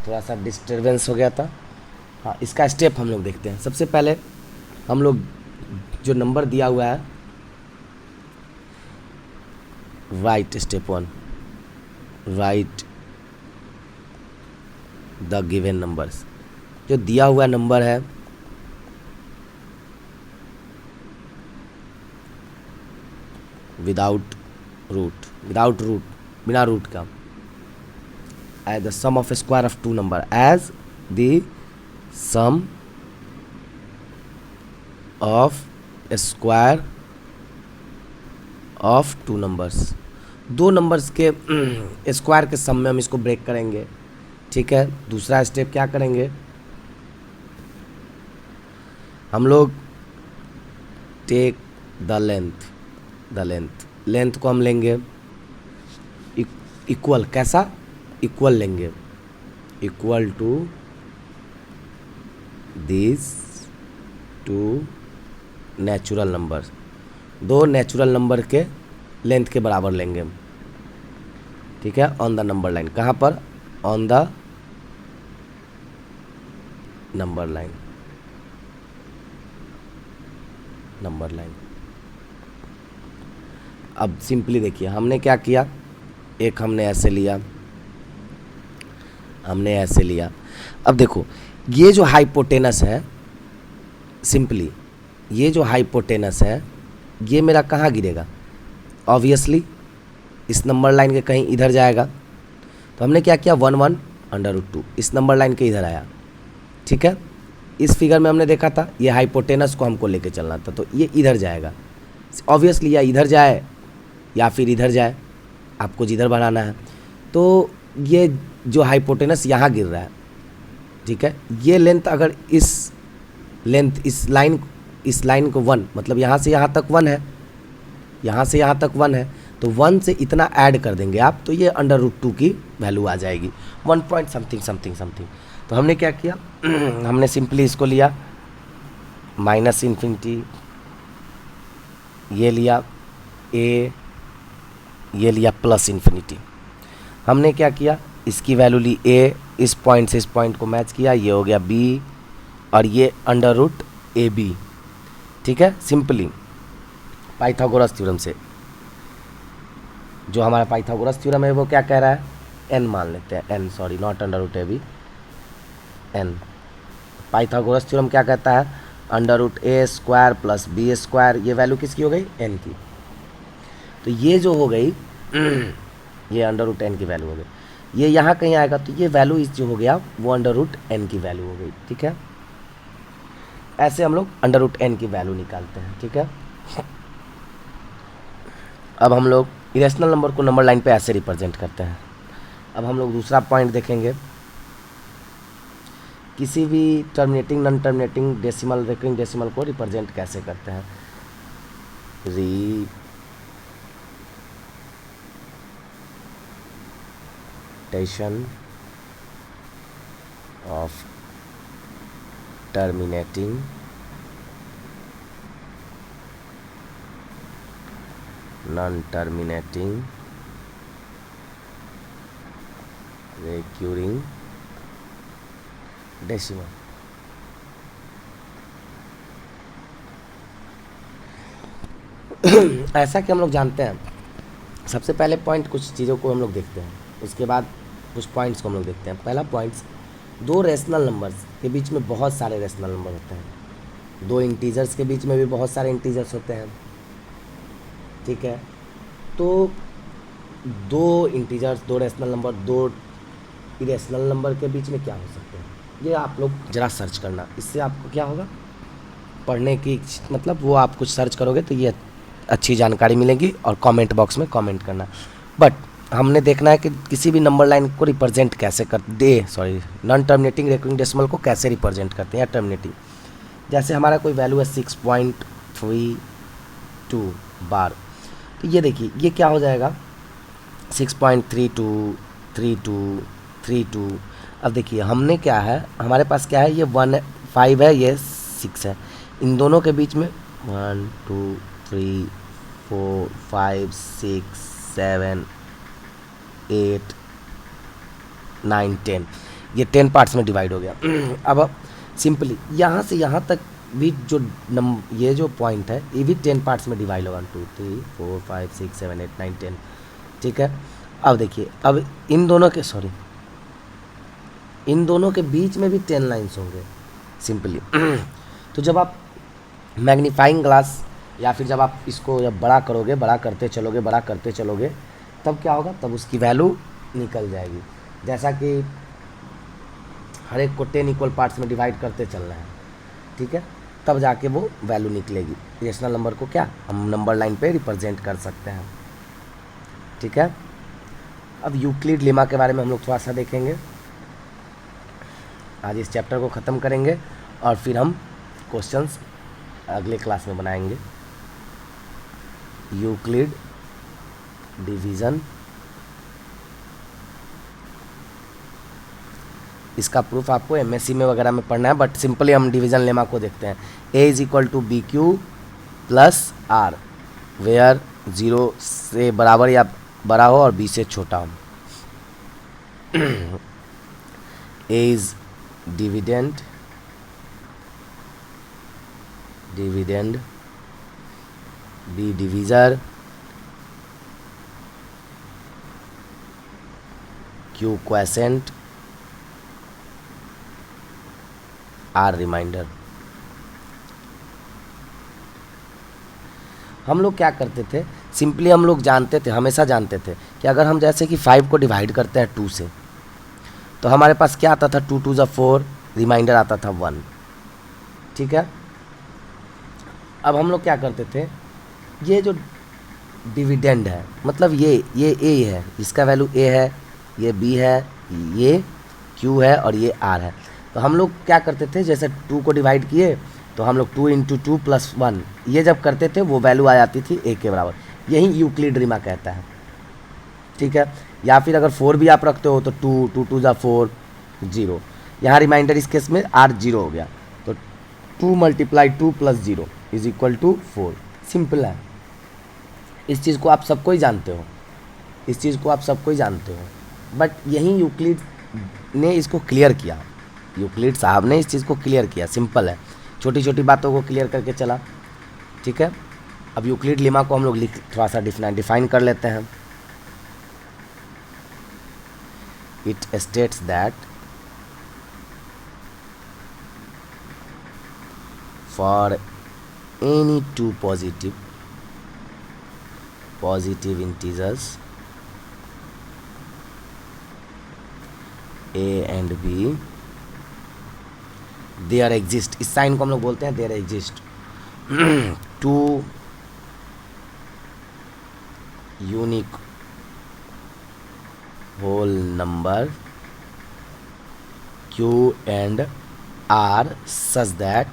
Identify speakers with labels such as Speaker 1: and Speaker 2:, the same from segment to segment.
Speaker 1: थोड़ा सा डिस्टरबेंस हो गया था। हाँ, इसका स्टेप हम लोग देखते हैं। सबसे पहले हम लोग जो नंबर दिया हुआ है, write step 1, write the given numbers. जो दिया हुआ नंबर है विदाउट रूट, बिना रूट का, as the sum of square of two number, as the sum of square of two numbers. दो नंबर्स के स्क्वायर के सम में हम इसको ब्रेक करेंगे। ठीक है, दूसरा स्टेप क्या करेंगे, हम लोग टेक द लेंथ को हम लेंगे इक्वल, कैसा इक्वल लेंगे, equal to this two natural number. दो नेचुरल नंबर के लेंथ के बराबर लेंगे। ठीक है, ऑन द नंबर लाइन। कहाँ पर, on the number line, number line. अब सिंपली देखिए हमने क्या किया, एक हमने ऐसे लिया, हमने ऐसे लिया। अब देखो ये जो हाइपोटेनस है, सिंपली ये जो हाइपोटेनस है ये मेरा कहाँ गिरेगा, ऑब्वियसली इस नंबर लाइन के कहीं इधर जाएगा। तो हमने क्या किया, 1/√2 इस नंबर लाइन के इधर आया। ठीक है, इस फिगर में हमने देखा था ये हाइपोटेनस को हमको लेके चलना था, तो ये इधर जाएगा ऑब्वियसली, या इधर जाए या फिर इधर जाए, आपको जिधर बनाना है। तो ये जो हाइपोटेनस यहाँ गिर रहा है, ठीक है, ये लेंथ अगर इस लेंथ इस लाइन को 1, मतलब यहाँ से यहाँ तक 1 है, यहाँ से यहाँ तक 1 है, तो 1 से इतना ऐड कर देंगे आप, तो ये √2 की वैल्यू आ जाएगी, 1 पॉइंट समथिंग समथिंग समथिंग। तो हमने क्या किया हमने सिंपली इसको लिया -∞, ये लिया a, ये लिया +∞। हमने क्या किया, इसकी वैल्यू ली a, इस पॉइंट से इस पॉइंट को मैच किया, ये हो गया b, और ये √AB। ठीक है, सिंपली पाइथागोरस थ्योरम से, जो हमारा पाइथागोरस थ्योरम है वो क्या कह रहा है, n मान लेते हैं, n, sorry not √AB, n। Pythagoras theorem क्या कहता है, √A² + B², ये वैल्यू किसकी हो गई, n की। तो ये जो हो गई ये √n की वैल्यू हो गई, ये यहाँ कहीं आएगा, तो ये वैल्यू इस जो हो गया वो √n की वैल्यू हो गई। ठीक है, ऐसे हम लोग √n की वैल्यू निकालते हैं। ठीक है, अब हम लोग इरेशनल नंबर को नंबर लाइन पे ऐसे रिप्रेजेंट करते हैं। अब हम लोग दूसरा पॉइंट देखेंगे, किसी भी terminating, non terminating decimal, recurring decimal को रिप्रेजेंट कैसे करते हैं, representation of terminating non terminating recurring decimal. ऐसा कि हम लोग जानते हैं, सबसे पहले पॉइंट कुछ चीज़ों को हम लोग देखते हैं, उसके बाद कुछ पॉइंट्स को हम लोग देखते हैं। पहला पॉइंट्स, दो रेशनल नंबर्स के बीच में बहुत सारे रेशनल नंबर होते हैं, दो इंटीजर्स के बीच में भी बहुत सारे इंटीजर्स होते हैं। ठीक है, तो दो इंटीजर्स, दो रेशनल नंबर, दो इरेशनल नंबर के बीच में क्या हो सकते हैं, ये आप लोग ज़रा सर्च करना, इससे आपको क्या होगा, पढ़ने की मतलब वो आप कुछ सर्च करोगे तो ये अच्छी जानकारी मिलेगी, और कमेंट बॉक्स में कमेंट करना। बट हमने देखना है कि किसी भी नंबर लाइन को रिप्रेजेंट कैसे नॉन टर्मिनेटिंग रिकरिंग डेसिमल को कैसे रिप्रेजेंट करते हैं, या टर्मिनेटिंग। जैसे हमारा कोई वैल्यू है 6.32 बार, तो ये देखिए ये क्या हो जाएगा, 6.323232। अब देखिए हमने क्या है, हमारे पास क्या है, ये 5 है, ये 6 है, इन दोनों के बीच में 1 2 3 4 5 6 7 8 9 10, ये 10 पार्ट्स में डिवाइड हो गया। अब सिंपली यहाँ से यहाँ तक भी जो ये जो पॉइंट है ये भी 10 पार्ट्स में डिवाइड होगा, 1 2 3 4 5 6 7 8 9 10, ठीक है। अब देखिए, अब इन दोनों के बीच में भी 10 लाइन्स होंगे सिंपली। तो जब आप मैग्नीफाइंग ग्लास या फिर जब आप इसको जब बड़ा करोगे, बड़ा करते चलोगे, तब क्या होगा, तब उसकी वैल्यू निकल जाएगी। जैसा कि हर एक को 10 इक्वल पार्ट्स में डिवाइड करते चलना है, ठीक है, तब जाके वो वैल्यू निकलेगी। रेशनल नंबर को क्या हम नंबर लाइन पे रिप्रेजेंट कर सकते हैं, ठीक है। अब यूक्लिड लेमा के बारे में हम लोग थोड़ा सा देखेंगे। आज इस चैप्टर को ख़त्म करेंगे और फिर हम क्वेश्चंस अगले क्लास में बनाएंगे। यूक्लिड डिवीज़न, इसका प्रूफ आपको एमएससी में वगैरह में पढ़ना है, बट सिंपली हम डिवीज़न लेमा को देखते हैं। A is equal to b q plus r, where 0 से बराबर या बड़ा हो और बी से छोटा हो। A is dividend, b divisor, q quotient, r remainder. हम लोग क्या करते थे, सिंपली हम लोग हमेशा जानते थे कि अगर हम जैसे कि 5 को डिवाइड करते हैं 2 से, तो हमारे पास क्या आता था, 2 2 ज़ा 4, रिमाइंडर आता था 1, ठीक है। अब हम लोग क्या करते थे, ये जो डिविडेंड है, मतलब ये ए है, इसका वैल्यू ए है, ये बी है, ये क्यू है और ये आर है। तो हम लोग क्या करते थे, जैसे 2 को डिवाइड किए तो हम लोग 2 × 2 + 1 ये जब करते थे वो वैल्यू आ जाती थी ए के बराबर। यही यूक्लिड लेमा कहता है, ठीक है। या फिर अगर 4 भी आप रखते हो तो 2 2 ज़ा 4 0, यहाँ रिमाइंडर इस केस में आर 0 हो गया, तो 2 × 2 + 0 = 4। सिंपल है, इस चीज़ को आप सबको ही जानते हो, बट यही यूक्लिड ने इसको क्लियर किया, यूक्लिड साहब ने इस चीज़ को क्लियर किया। सिंपल है, छोटी छोटी बातों को क्लियर करके चला, ठीक है। अब यूक्लिड लेमा को हम लोग थोड़ा सा डिफाइन कर लेते हैं। It states that for any 2 positive integers a and b, there exist, इस साइन को हम लोग बोलते हैं there exist 2 unique whole number q and r such that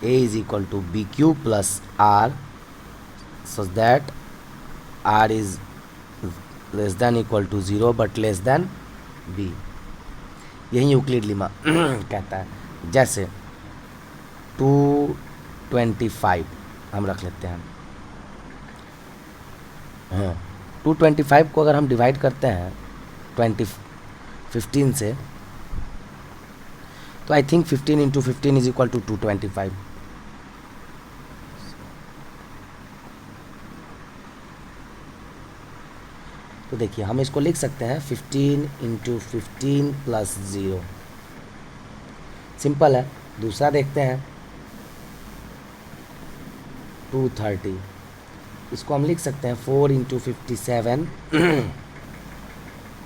Speaker 1: a is equal to bq plus r such that r is less than equal to 0 but less than b। यही Euclid lemma कहता है। जैसे 225 हम रख लेते हैं, हाँ 225 को अगर हम डिवाइड करते हैं 15 से, तो आई थिंक 15 × 15 = 225। तो देखिए हम इसको लिख सकते हैं 15 × 15 + 0। सिंपल है। दूसरा देखते हैं 230, इसको हम लिख सकते हैं 4 × 57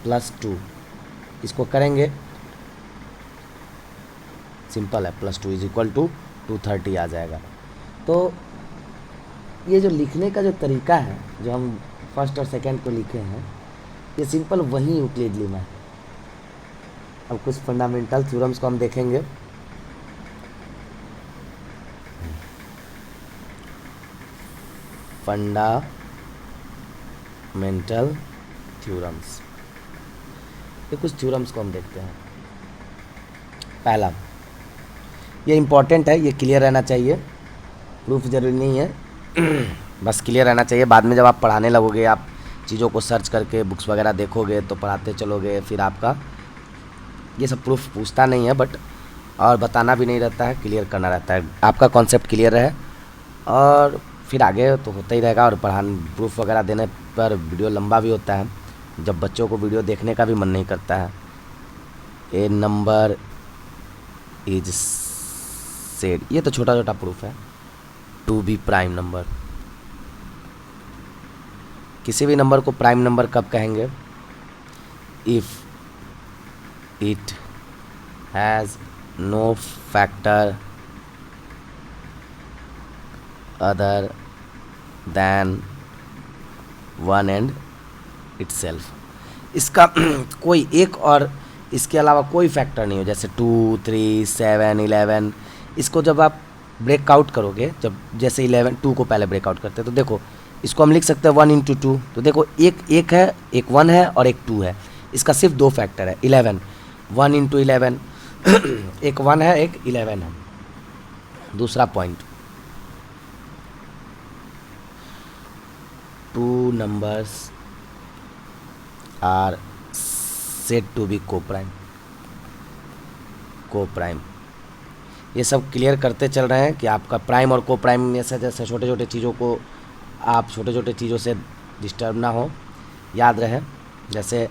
Speaker 1: + 2। इसको करेंगे, सिंपल है, +2 = 230 आ जाएगा। तो ये जो लिखने का जो तरीका है, जो हम फर्स्ट और सेकंड को लिखे हैं, ये सिंपल वही यूक्लिड लेमा है। अब कुछ फंडामेंटल थ्योरम्स को हम देखेंगे। फंडामेंटल थ्योरम्स, ये कुछ थ्योरम्स को हम देखते हैं। पहला, ये इम्पॉर्टेंट है, ये क्लियर रहना चाहिए, प्रूफ जरूरी नहीं है, बस क्लियर रहना चाहिए। बाद में जब आप पढ़ाने लगोगे, आप चीज़ों को सर्च करके बुक्स वगैरह देखोगे तो पढ़ाते चलोगे, फिर आपका ये सब प्रूफ पूछता नहीं है, बट और बताना भी नहीं रहता है, क्लियर करना रहता है। आपका कॉन्सेप्ट क्लियर रहे और फिर आगे तो होता ही रहेगा। और पढ़ाने प्रूफ वगैरह देने पर वीडियो लंबा भी होता है, जब बच्चों को वीडियो देखने का भी मन नहीं करता है। ए नंबर इज सेड, ये तो छोटा छोटा प्रूफ है। टू बी प्राइम नंबर, किसी भी नंबर को प्राइम नंबर कब कहेंगे? If it has no factor other than one and itself. इसका कोई एक और इसके अलावा कोई फैक्टर नहीं हो, जैसे 2, 3, 7, 11। इसको जब आप ब्रेकआउट करोगे, जब जैसे 11 2 को पहले ब्रेकआउट करते हैं, तो देखो इसको हम लिख सकते हैं 1 इंटू 2। तो देखो एक है, एक 1 है और एक 2 है। इसका सिर्फ 2 फैक्टर है। 11 1 इंटू 11 एक 1 है, एक 11 है। दूसरा point, 2 numbers are said to be coprime. Coprime, ये सब क्लियर करते चल रहे हैं कि आपका प्राइम और कोप्राइम में से जैसे छोटे छोटे चीज़ों को आप छोटे छोटे चीज़ों से डिस्टर्ब ना हो, याद रहे। जैसे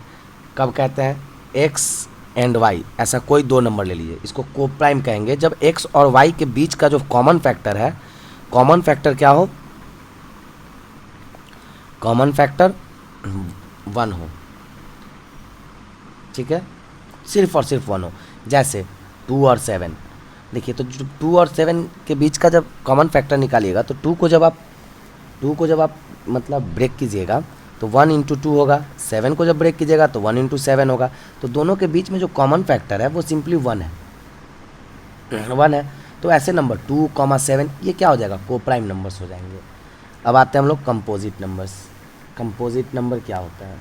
Speaker 1: कब कहते हैं x एंड y, ऐसा कोई 2 नंबर ले लीजिए, इसको कोप्राइम कहेंगे जब x और y के बीच का जो कॉमन फैक्टर है, कॉमन फैक्टर क्या हो? कॉमन फैक्टर 1 हो, ठीक है, सिर्फ और सिर्फ 1 हो। जैसे 2 और 7, देखिए तो 2 और 7 के बीच का जब कॉमन फैक्टर निकालिएगा तो 2 को जब आप मतलब ब्रेक कीजिएगा तो 1 इंटू 2 होगा। 7 को जब ब्रेक कीजिएगा तो 1 इंटू 7 होगा। तो दोनों के बीच में जो कॉमन फैक्टर है वो सिंपली 1 है। तो ऐसे नंबर 2, 7 ये क्या हो जाएगा? कोप्राइम नंबर्स हो जाएंगे। अब आते हैं हम लोग कंपोजिट नंबर्स। कंपोजिट नंबर क्या होता है?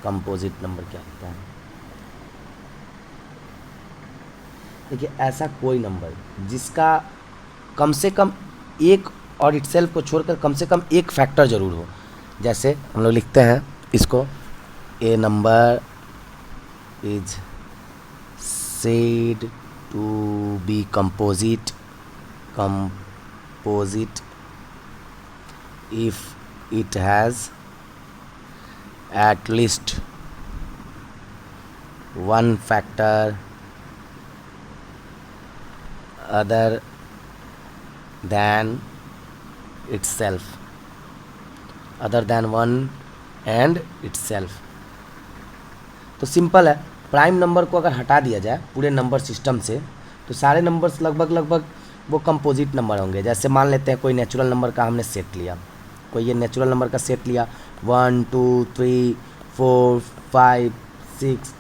Speaker 1: कंपोजिट नंबर क्या होता है? देखिए, ऐसा कोई नंबर जिसका कम से कम एक और इटसेल्फ को छोड़कर कम से कम एक फैक्टर जरूर हो। जैसे हम लोग लिखते हैं इसको, a number is said to be composite if it has at least one factor other than itself, other than one and itself। तो सिंपल है, प्राइम नंबर को अगर हटा दिया जाए पूरे नंबर सिस्टम से तो सारे नंबर्स लगभग वो कंपोजिट नंबर होंगे। जैसे मान लेते हैं कोई नेचुरल नंबर का हमने सेट लिया, कोई ये नेचुरल नंबर का सेट लिया 1 2 3 4 5 6 ...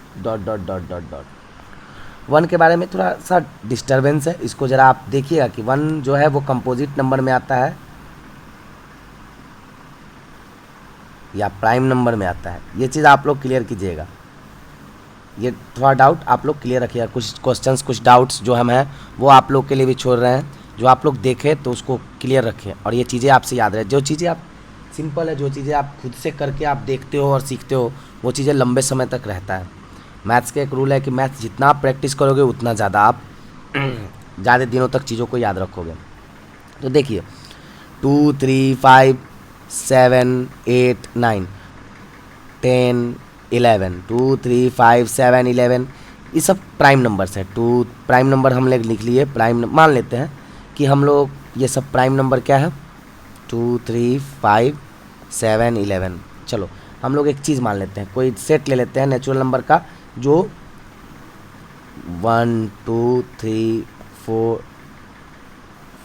Speaker 1: 1 के बारे में थोड़ा सा डिस्टर्बेंस है, इसको ज़रा आप देखिएगा कि 1 जो है वो कंपोजिट नंबर में आता है या प्राइम नंबर में आता है। ये चीज़ आप लोग क्लियर कीजिएगा, ये थोड़ा डाउट आप लोग क्लियर रखिएगा। कुछ क्वेश्चंस, कुछ डाउट्स जो हम हैं वो आप लोग के लिए भी छोड़ रहे हैं, जो आप लोग देखें तो उसको क्लियर रखें और ये चीज़ें आपसे याद रहे। जो चीज़ें आप सिंपल है, जो चीज़ें आप खुद से करके आप देखते हो और सीखते हो वो चीज़ें लंबे समय तक रहता है। मैथ्स का एक रूल है कि मैथ्स जितना आप प्रैक्टिस करोगे उतना ज़्यादा आप ज़्यादा दिनों तक चीज़ों को याद रखोगे। तो देखिए 2 3 5 7 8 9 10 11 2 3 5 7 11 ये सब प्राइम नंबर्स है। 2 प्राइम नंबर हम लोग लिख लिए, प्राइम मान लेते हैं कि हम लोग ये सब प्राइम नंबर क्या है 2 3 5 7 11। चलो हम लोग एक चीज़ मान लेते हैं, कोई सेट ले लेते हैं नेचुरल नंबर का जो 1 2 3 4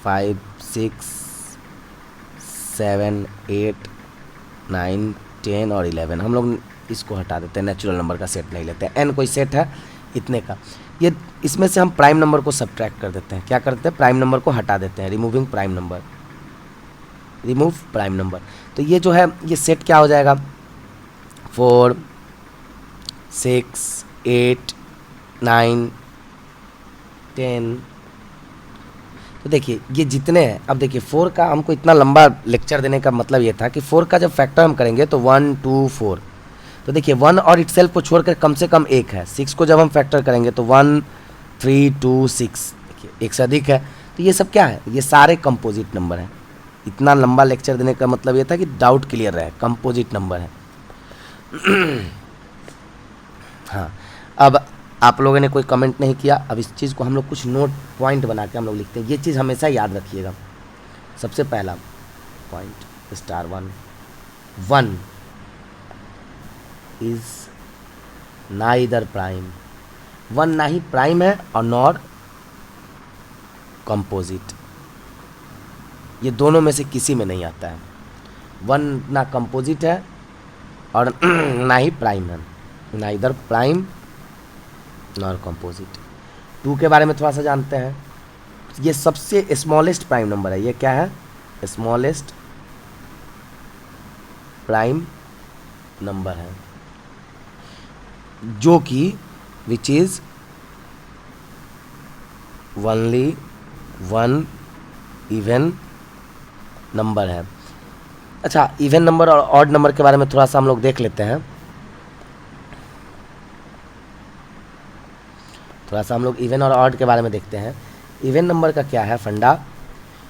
Speaker 1: 5 6 7 8 9 10 और 11। हम लोग इसको हटा देते हैं, नेचुरल नंबर का सेट नहीं लेते हैं। एन कोई सेट है इतने का, ये इसमें से हम प्राइम नंबर को सब्ट्रैक्ट कर देते हैं। क्या करते हैं? प्राइम नंबर को हटा देते हैं, रिमूव प्राइम नंबर। तो ये जो है ये सेट क्या हो जाएगा 4 6 8 9 10। तो देखिए ये जितने हैं, अब देखिए 4 का हमको इतना लंबा लेक्चर देने का मतलब ये था कि 4 का जब फैक्टर हम करेंगे तो 1 2 4, तो देखिए 1 और इटसेल्फ को छोड़कर कम से कम एक है। 6 को जब हम फैक्टर करेंगे तो 1 3 2 6, देखिए एक से अधिक है। तो ये सब क्या है, ये सारे कंपोजिट नंबर हैं। इतना लंबा लेक्चर देने का मतलब ये था कि डाउट क्लियर रहे, कंपोजिट नंबर है। हाँ, अब आप लोगों ने कोई कमेंट नहीं किया, अब इस चीज़ को हम लोग कुछ नोट पॉइंट बना के हम लोग लिखते हैं। ये चीज़ हमेशा याद रखिएगा। सबसे पहला point star 1 is neither prime, 1 ना ही प्राइम है और नॉर कंपोजिट, ये दोनों में से किसी में नहीं आता है। 1 ना कंपोजिट है और ना ही प्राइम है, नाइदर प्राइम नॉर कंपोजिट। 2 के बारे में थोड़ा सा जानते हैं। ये सबसे स्मॉलेस्ट प्राइम नंबर है। ये क्या है, स्मॉलेस्ट प्राइम नंबर है, जो कि which is only 1 even number है। अच्छा, इवन नंबर और ऑड नंबर के बारे में थोड़ा सा हम लोग देख लेते हैं। थोड़ा सा हम लोग इवन और ऑड के बारे में देखते हैं। इवन नंबर का क्या है फंडा,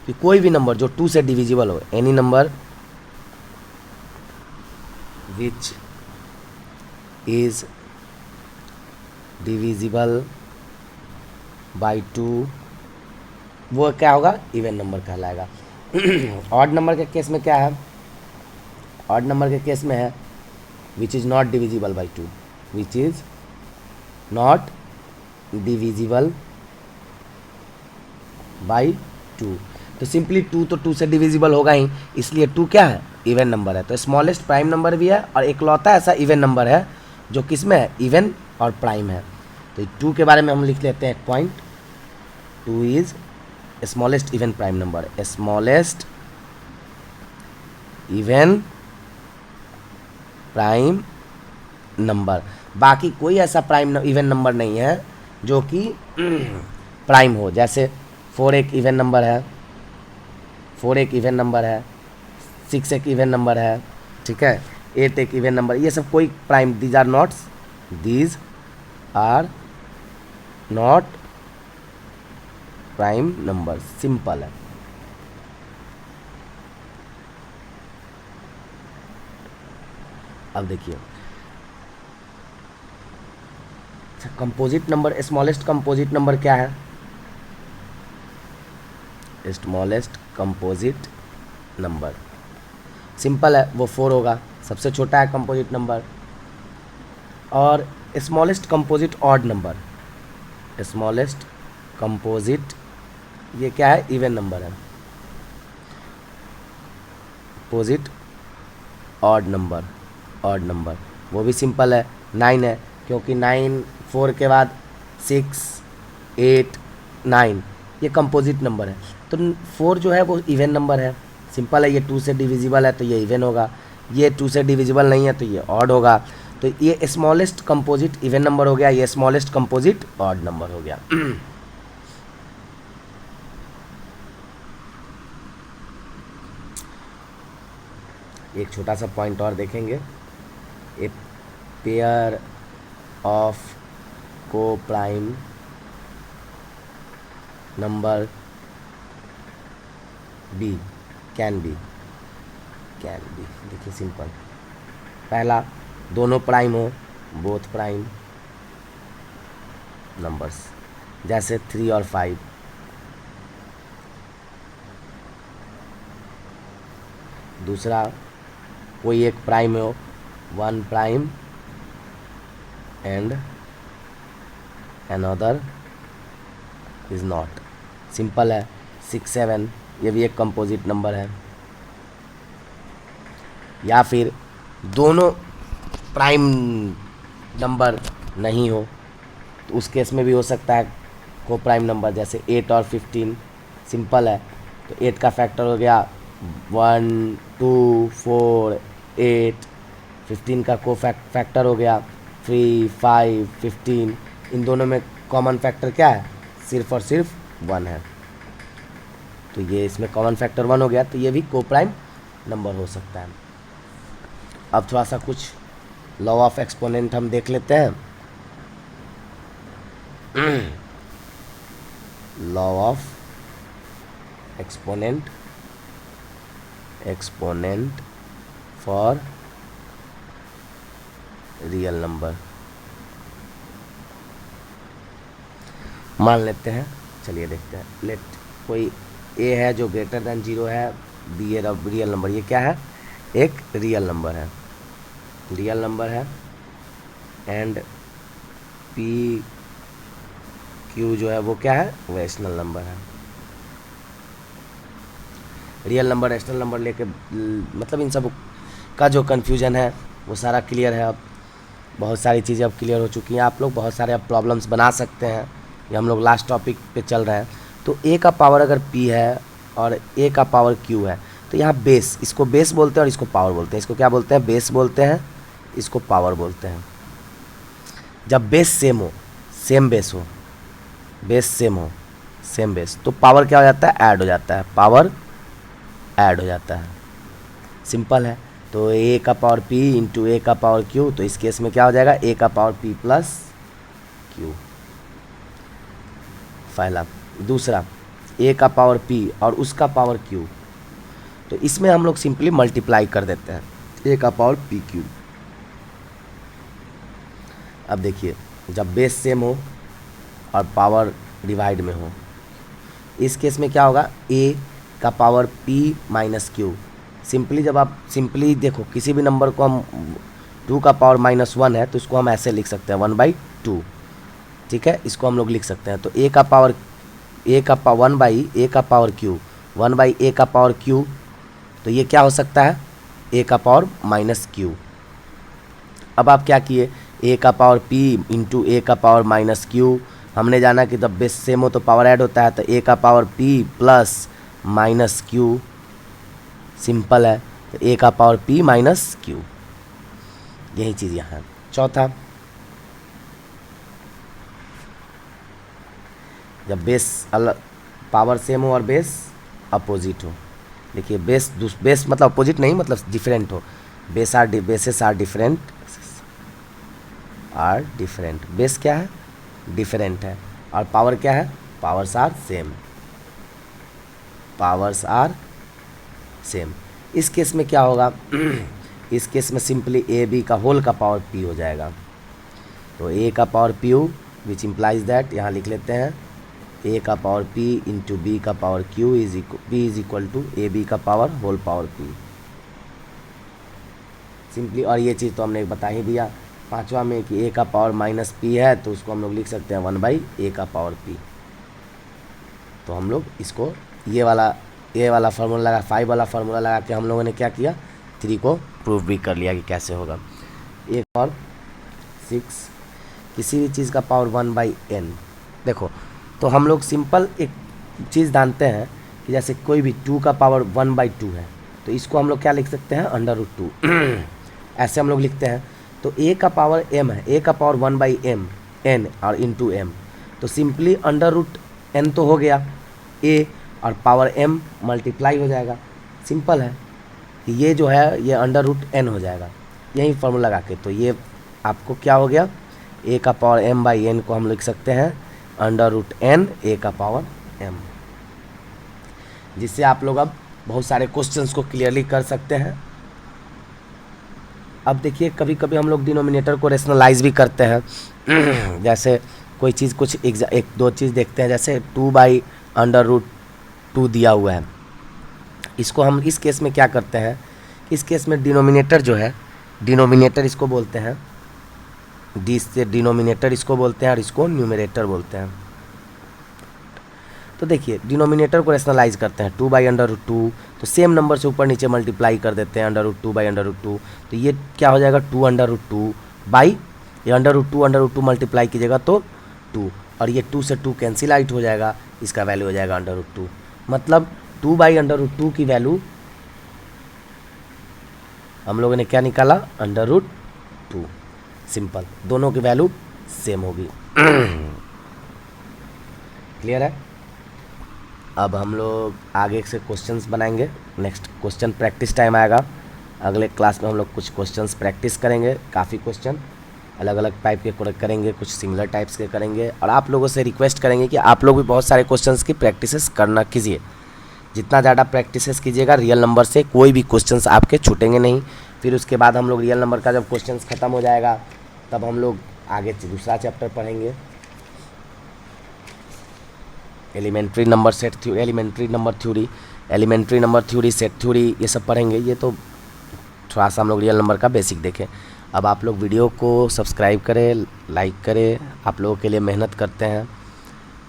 Speaker 1: कि कोई भी नंबर जो 2 से डिविजिबल हो, any number which is divisible by 2, वो क्या होगा, इवन नंबर कहलाएगा। ऑड नंबर के केस में क्या है, ऑड नंबर के केस में है which is not divisible by 2, which is not divisible by 2। तो सिंपली 2 तो 2 से डिविजिबल होगा ही, इसलिए 2 क्या है, इवन नंबर है। तो स्मॉलेस्ट प्राइम नंबर भी है और इकलौता ऐसा इवन नंबर है जो किस में है, इवन और प्राइम है। तो 2 के बारे में हम लिख लेते हैं एक point, 2 is smallest even prime number, smallest even prime number. बाकी कोई ऐसा प्राइम इवन नंबर नहीं है जो कि प्राइम हो। जैसे 4 एक इवन नंबर है, 4 एक इवन नंबर है, 6 एक इवन नंबर है, ठीक है, 8 एक इवन नंबर, ये सब कोई prime, these are not prime number, simple है। अब देखिए composite number, smallest composite number क्या है, स्मॉलेस्ट कंपोजिट नंबर सिंपल है, वो 4 होगा, सबसे छोटा है कंपोजिट नंबर। और smallest composite odd number, smallest composite ये क्या है, इवन नंबर है। कंपोजिट ऑड नंबर वो भी सिंपल है, 9 है, क्योंकि 9 4 के बाद 6 8 9 ये कंपोजिट नंबर है। तो 4 जो है वो इवन नंबर है, सिंपल है, ये 2 से डिविजिबल है तो ये इवन होगा, ये 2 से डिविजिबल नहीं है तो ये ऑड होगा। तो ये स्मॉलेस्ट कंपोजिट इवन नंबर हो गया, ये स्मॉलेस्ट कंपोजिट ऑड नंबर हो गया। एक छोटा सा पॉइंट और देखेंगे, a pair of coprime number be can be, देखिए सिंपल, पहला दोनों प्राइम हो, बोथ प्राइम नंबर्स, जैसे 3 और 5। दूसरा कोई एक प्राइम हो, 1 prime and another is not, simple है। 6 7 ये भी एक कंपोजिट नंबर है। या फिर दोनों प्राइम नंबर नहीं हो तो उस केस में भी हो सकता है को प्राइम नंबर, जैसे 8 और 15, सिंपल है। तो 8 का फैक्टर हो गया 1 2 4 8, 15 का को फैक्टर हो गया 3 5 15। इन दोनों में कॉमन फैक्टर क्या है, सिर्फ और सिर्फ 1 है। तो ये इसमें कॉमन फैक्टर 1 हो गया, तो ये भी कोप्राइम नंबर हो सकता है। अब थोड़ा सा कुछ लॉ ऑफ एक्सपोनेंट हम देख लेते हैं। Law of exponent for real number मान लेते हैं। चलिए देखते हैं। लेट कोई ए है जो ग्रेटर देन 0 है, बी ए रियल नंबर, ये क्या है, एक रियल नंबर है, एंड पी क्यू जो है वो क्या है, रैशनल नंबर है। रियल नंबर रैशनल नंबर लेके मतलब इन सब का जो कन्फ्यूजन है वो सारा क्लियर है। अब बहुत सारी चीज़ें अब क्लियर हो चुकी हैं, आप लोग बहुत सारे अब प्रॉब्लम्स बना सकते हैं। ये हम लोग लास्ट टॉपिक पे चल रहे हैं। तो ए का पावर अगर पी है और ए का पावर क्यू है, तो यहाँ बेस, इसको बेस बोलते हैं और इसको पावर बोलते हैं। इसको क्या बोलते हैं, बेस बोलते हैं, इसको पावर बोलते हैं। जब बेस सेम हो, सेम बेस हो, बेस सेम हो, सेम बेस, तो पावर क्या हो जाता है, ऐड हो जाता है, पावर ऐड हो जाता है। सिंपल है। तो ए का पावर पी इंटू ए का पावर क्यू, तो इस केस में क्या हो जाएगा, ए का पावर पी प्लस क्यू, पहला। दूसरा, ए का पावर पी और उसका पावर क्यू, तो इसमें हम लोग सिंपली मल्टीप्लाई कर देते हैं, ए का पावर पी क्यू। अब देखिए, जब बेस सेम हो और पावर डिवाइड में हो, इस केस में क्या होगा, ए का power p minus Q. Simply जब आप सिंपली देखो, किसी भी नंबर को हम 2 का पावर -1 है तो इसको हम ऐसे लिख सकते हैं 1/2, ठीक है, इसको हम लोग लिख सकते हैं। तो a का पावर 1/a का पावर q, 1/a का पावर q, तो ये क्या हो सकता है, a का पावर -q। अब आप क्या किए, a का पावर p इंटू a का पावर -q, हमने जाना कि जब बेस सेम हो तो पावर ऐड होता है, तो a का power p plus -q, simple है। तो a का पावर p -q, यही चीज़ यहाँ है। चौथा, जब बेस अलग, पावर सेम हो और बेस अपोजिट हो। देखिए, बेस मतलब अपोजिट नहीं, मतलब डिफरेंट हो। बेसेस आर डिफरेंट, बेस क्या है, डिफरेंट है, और पावर क्या है, पावर्स आर सेम। इस केस में क्या होगा, इस केस में सिंपली ए बी का होल का पावर पी हो जाएगा। तो ए का power p u, which implies that, यहाँ लिख लेते हैं, ए का पावर पी इंटू बी का power q is equal to a b का power whole power p, simply. और ये चीज़ तो हमने बता ही दिया पांचवा में कि ए का पावर -p है, तो उसको हम लोग लिख सकते हैं 1/a का पावर p। तो हम लोग इसको ये वाला फार्मूला लगा, 5 वाला फार्मूला लगा के हम लोगों ने क्या किया, 3 को प्रूव भी कर लिया कि कैसे होगा। एक और 6, किसी भी चीज़ का पावर 1/n। देखो, तो हम लोग सिंपल एक चीज़ जानते हैं कि जैसे कोई भी 2 का पावर 1/2 है, तो इसको हम लोग क्या लिख सकते हैं, √2 ऐसे हम लोग लिखते हैं। तो a का पावर m है, a का पावर 1/m, n और इंटू m, तो सिंपली √n तो हो गया a, और पावर m मल्टीप्लाई हो जाएगा। सिंपल है, ये जो है ये √n हो जाएगा, यही फॉर्मूला लगा के। तो ये आपको क्या हो गया, a का पावर m/n को हम लिख सकते हैं √n a का पावर m, जिससे आप लोग अब बहुत सारे क्वेश्चंस को क्लियरली कर सकते हैं। अब देखिए, कभी कभी हम लोग डिनोमिनेटर को रेशनलाइज भी करते हैं। जैसे कोई चीज़, कुछ एक दो चीज़ देखते हैं, जैसे 2/√2 दिया हुआ है, इसको हम इस केस में क्या करते हैं, इस केस में डिनोमिनेटर जो है, डिनोमिनेटर इसको बोलते हैं, डी से डिनोमिनेटर इसको बोलते हैं और इसको न्यूमरेटर बोलते हैं। तो देखिए, डिनोमिनेटर को रेशनलाइज करते हैं 2/√2, तो सेम नंबर से ऊपर नीचे मल्टीप्लाई कर देते हैं √2/√2, तो ये क्या हो जाएगा 2√2 बाई, ये √2 मल्टीप्लाई कीजिएगा तो 2, और ये 2 से 2 कैंसिल आउट हो जाएगा, इसका वैल्यू हो जाएगा √2। मतलब 2/√2 की वैल्यू हम लोगों ने क्या निकाला, √2। सिंपल, दोनों की वैल्यू सेम होगी। क्लियर है। अब हम लोग आगे से क्वेश्चंस बनाएंगे। नेक्स्ट क्वेश्चन प्रैक्टिस टाइम आएगा। अगले क्लास में हम लोग कुछ क्वेश्चंस प्रैक्टिस करेंगे, काफ़ी क्वेश्चन अलग अलग टाइप के करेंगे, कुछ सिमिलर टाइप्स के करेंगे। और आप लोगों से रिक्वेस्ट करेंगे कि आप लोग भी बहुत सारे क्वेश्चंस की प्रैक्टिसेस करना कीजिए। जितना ज़्यादा प्रैक्टिसेस कीजिएगा रियल नंबर से कोई भी क्वेश्चंस आपके छूटेंगे नहीं। फिर उसके बाद हम लोग रियल नंबर का जब क्वेश्चंस ख़त्म हो जाएगा तब हम लोग आगे दूसरा चैप्टर पढ़ेंगे, elementary number set theory, elementary number theory, set theory, ये सब पढ़ेंगे। ये तो थोड़ा सा हम लोग रियल नंबर का बेसिक देखें। अब आप लोग वीडियो को सब्सक्राइब करें, लाइक करें, आप लोगों के लिए मेहनत करते हैं।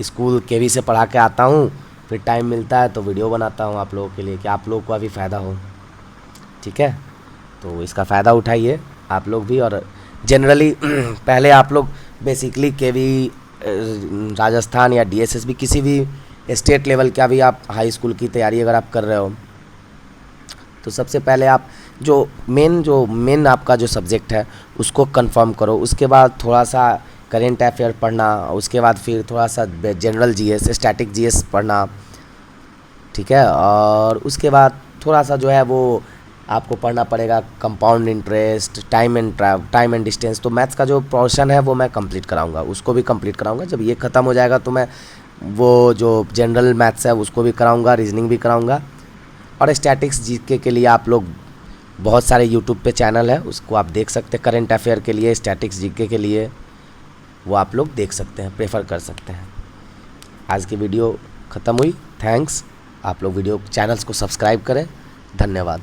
Speaker 1: स्कूल केवी से पढ़ा के आता हूँ, फिर टाइम मिलता है तो वीडियो बनाता हूँ आप लोगों के लिए कि आप लोगों को भी फ़ायदा हो। ठीक है, तो इसका फ़ायदा उठाइए आप लोग भी। और जनरली पहले आप लोग बेसिकली केवी, राजस्थान या डीएसएसबी किसी भी स्टेट लेवल का भी आप हाई स्कूल की तैयारी अगर आप कर रहे हो तो सबसे पहले आप जो मेन आपका जो सब्जेक्ट है उसको कंफर्म करो। उसके बाद थोड़ा सा करेंट अफेयर पढ़ना, उसके बाद फिर थोड़ा सा जनरल जीएस, स्टैटिक जीएस पढ़ना। ठीक है, और उसके बाद थोड़ा सा जो है वो आपको पढ़ना पड़ेगा compound interest, time and distance. तो मैथ्स का जो पोर्शन है वो मैं कंप्लीट कराऊंगा, उसको भी कंप्लीट कराऊंगा। जब ये ख़त्म हो जाएगा तो मैं वो जो जनरल मैथ्स है उसको भी कराऊंगा, रीजनिंग भी कराऊंगा। और स्टैटिक्स जीके के लिए आप लोग बहुत सारे यूट्यूब पे चैनल है, उसको आप देख सकते हैं। करेंट अफेयर के लिए, स्टैटिक्स जीके के लिए वो आप लोग देख सकते हैं, प्रेफर कर सकते हैं। आज की वीडियो ख़त्म हुई। थैंक्स। आप लोग वीडियो चैनल्स को सब्सक्राइब करें। धन्यवाद।